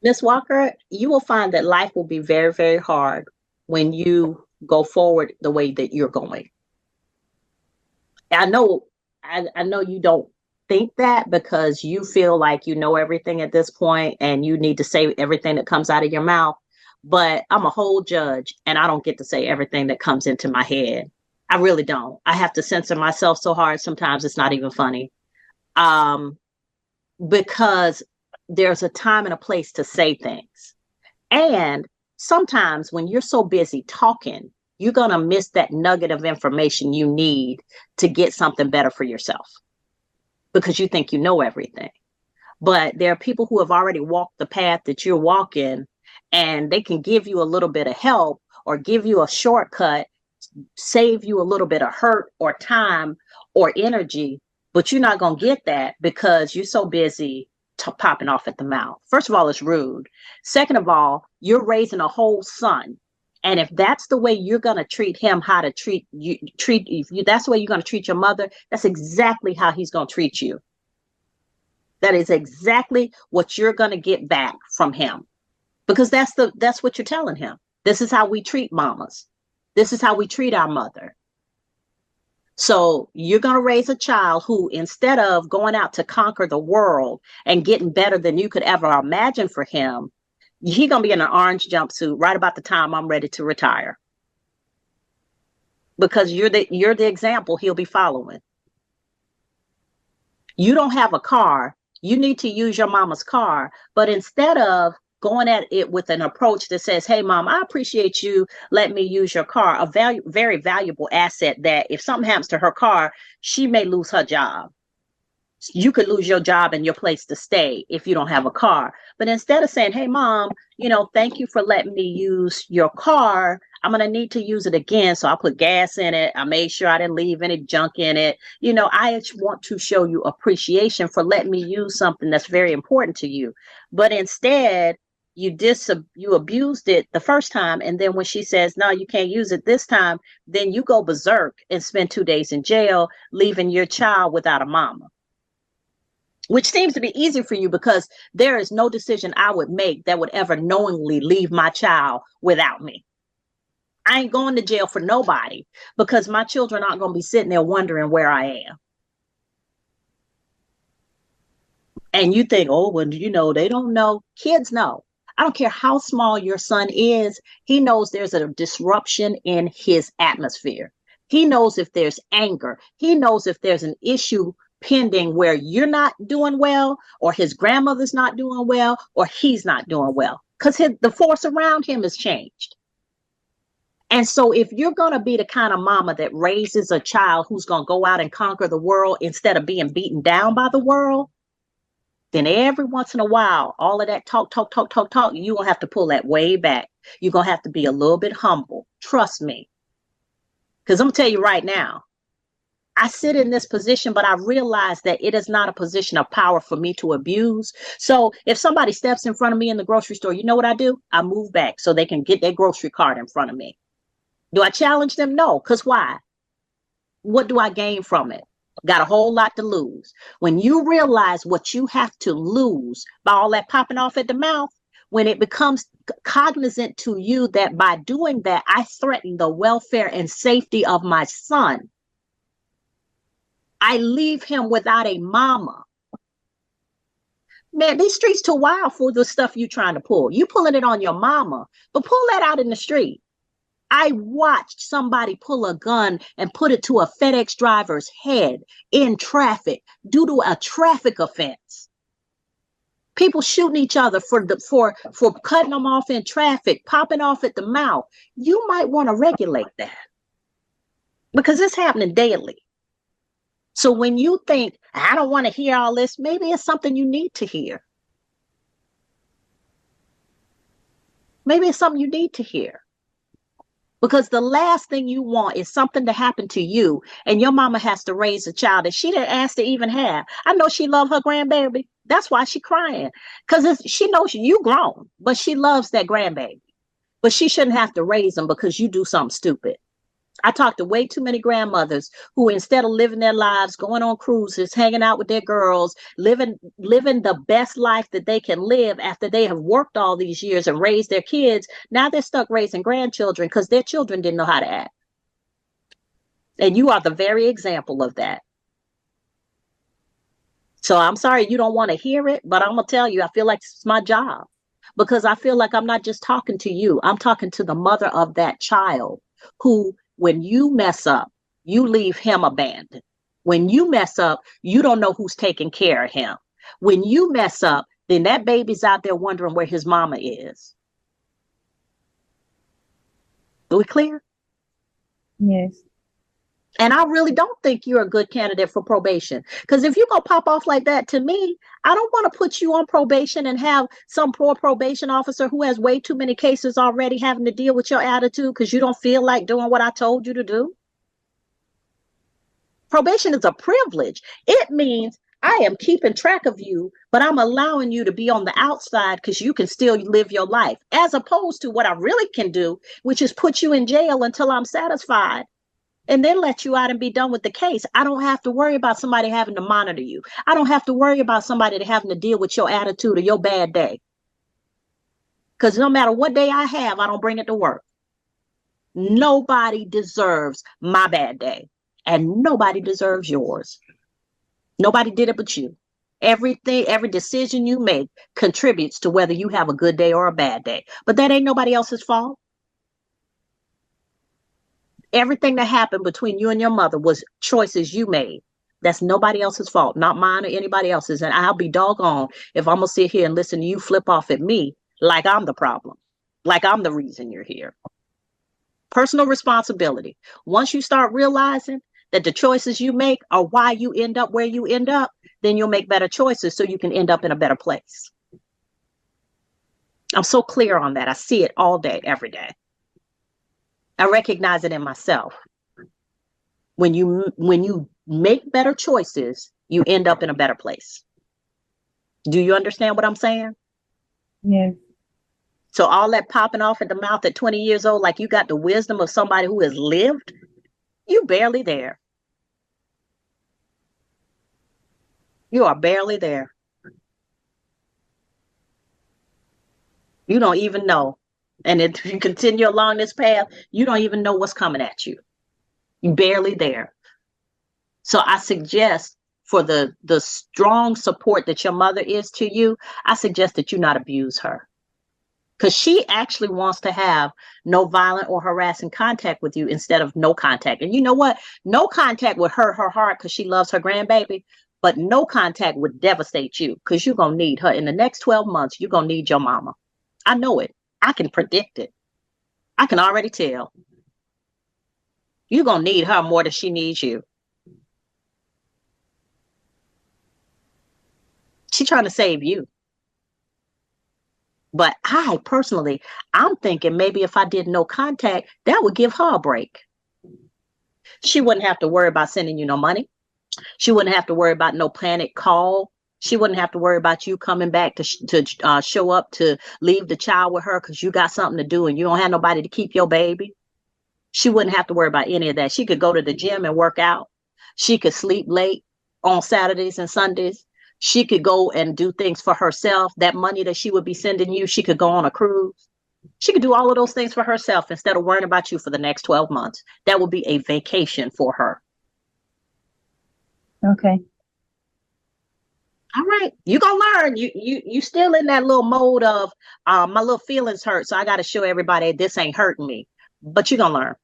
Miss Walker, you will find that life will be very, very hard when you go forward the way that you're going. I know, I know you don't think that because you feel like you know everything at this point and you need to say everything that comes out of your mouth. But I'm a whole judge and I don't get to say everything that comes into my head. I really don't. I have to censor myself so hard sometimes it's not even funny. Um, because there's a time and a place to say things. And sometimes when you're so busy talking, you're going to miss that nugget of information you need to get something better for yourself because you think you know everything. But there are people who have already walked the path that you're walking, and they can give you a little bit of help or give you a shortcut, save you a little bit of hurt or time or energy. But you're not going to get that because you're so busy popping off at the mouth. First of all, it's rude. Second of all, you're raising a whole son. And if that's the way you're going to treat him, how to treat you, that's the way you're going to treat your mother, that's exactly how he's going to treat you. That is exactly what you're going to get back from him. Because that's what you're telling him. This is how we treat mamas. This is how we treat our mother. So you're going to raise a child who, instead of going out to conquer the world and getting better than you could ever imagine for him, he's going to be in an orange jumpsuit right about the time I'm ready to retire. Because you're the example he'll be following. You don't have a car. You need to use your mama's car. But instead of going at it with an approach that says, hey, mom, I appreciate you letting me use your car, a very valuable asset that if something happens to her car, she may lose her job. You could lose your job and your place to stay if you don't have a car. But instead of saying, hey, mom, thank you for letting me use your car. I'm going to need to use it again. So I put gas in it. I made sure I didn't leave any junk in it. I want to show you appreciation for letting me use something that's very important to you. But instead, you abused it the first time. And then when she says, no, you can't use it this time, then you go berserk and spend 2 days in jail, leaving your child without a mama. Which seems to be easy for you because there is no decision I would make that would ever knowingly leave my child without me. I ain't going to jail for nobody because my children aren't going to be sitting there wondering where I am. And you think, oh, well, they don't know. Kids know. I don't care how small your son is. He knows there's a disruption in his atmosphere. He knows if there's anger. He knows if there's an issue pending where you're not doing well or his grandmother's not doing well or he's not doing well because the force around him has changed. And so if you're going to be the kind of mama that raises a child who's going to go out and conquer the world instead of being beaten down by the world, then every once in a while, all of that talk, you're going to have to pull that way back. You're going to have to be a little bit humble. Trust me. Because I'm going to tell you right now, I sit in this position, but I realize that it is not a position of power for me to abuse. So if somebody steps in front of me in the grocery store, you know what I do? I move back so they can get their grocery cart in front of me. Do I challenge them? No. Because why? What do I gain from it? Got a whole lot to lose. When you realize what you have to lose by all that popping off at the mouth, when it becomes cognizant to you that by doing that, I threaten the welfare and safety of my son. I leave him without a mama. Man, these streets too wild for the stuff you trying to pull. You pulling it on your mama, but pull that out in the street. I watched somebody pull a gun and put it to a FedEx driver's head in traffic due to a traffic offense. People shooting each other for cutting them off in traffic, popping off at the mouth. You might want to regulate that because it's happening daily. So when you think, I don't want to hear all this, maybe it's something you need to hear. Maybe it's something you need to hear. Because the last thing you want is something to happen to you and your mama has to raise a child that she didn't ask to even have. I know she loved her grandbaby. That's why she crying. Because she knows you grown, but she loves that grandbaby. But she shouldn't have to raise them because you do something stupid. I talked to way too many grandmothers who, instead of living their lives, going on cruises, hanging out with their girls, living the best life that they can live after they have worked all these years and raised their kids, now they're stuck raising grandchildren because their children didn't know how to act. And you are the very example of that. So I'm sorry you don't want to hear it, but I'm going to tell you, I feel like it's my job, because I feel like I'm not just talking to you. I'm talking to the mother of that child who, when you mess up, you leave him abandoned. When you mess up, you don't know who's taking care of him. When you mess up, then that baby's out there wondering where his mama is. Are we clear? Yes. And I really don't think you're a good candidate for probation. Because if you're going to pop off like that, to me, I don't want to put you on probation and have some poor probation officer who has way too many cases already having to deal with your attitude because you don't feel like doing what I told you to do. Probation is a privilege. It means I am keeping track of you, but I'm allowing you to be on the outside because you can still live your life, as opposed to what I really can do, which is put you in jail until I'm satisfied, and then let you out and be done with the case. I don't have to worry about somebody having to monitor you. I don't have to worry about somebody having to deal with your attitude or your bad day. Because no matter what day I have, I don't bring it to work. Nobody deserves my bad day, and nobody deserves yours. Nobody did it but you. Everything, every decision you make contributes to whether you have a good day or a bad day. But that ain't nobody else's fault. Everything that happened between you and your mother was choices you made. That's nobody else's fault, not mine or anybody else's. And I'll be doggone if I'm going to sit here and listen to you flip off at me like I'm the problem, like I'm the reason you're here. Personal responsibility. Once you start realizing that the choices you make are why you end up where you end up, then you'll make better choices so you can end up in a better place. I'm so clear on that. I see it all day, every day. I recognize it in myself. When you make better choices, you end up in a better place. Do you understand what I'm saying? Yes. So all that popping off at the mouth at 20 years old, like you got the wisdom of somebody who has lived, you barely there. You are barely there. You don't even know. And if you continue along this path, you don't even know what's coming at you. You're barely there. So I suggest, for the strong support that your mother is to you, I suggest that you not abuse her. Because she actually wants to have no violent or harassing contact with you instead of no contact. And you know what? No contact would hurt her heart because she loves her grandbaby. But no contact would devastate you because you're going to need her. In the next 12 months, you're going to need your mama. I know it. I can predict it. I can already tell. You're going to need her more than she needs you. She's trying to save you. But I'm thinking maybe if I did no contact, that would give her a break. She wouldn't have to worry about sending you no money. She wouldn't have to worry about no panic call. She wouldn't have to worry about you coming back to show up to leave the child with her because you got something to do and you don't have nobody to keep your baby. She wouldn't have to worry about any of that. She could go to the gym and work out. She could sleep late on Saturdays and Sundays. She could go and do things for herself. That money that she would be sending you, she could go on a cruise. She could do all of those things for herself instead of worrying about you for the next 12 months. That would be a vacation for her. Okay. All right, you're gonna learn. You still in that little mode of my little feelings hurt, so I got to show everybody this ain't hurting me. But you're gonna learn.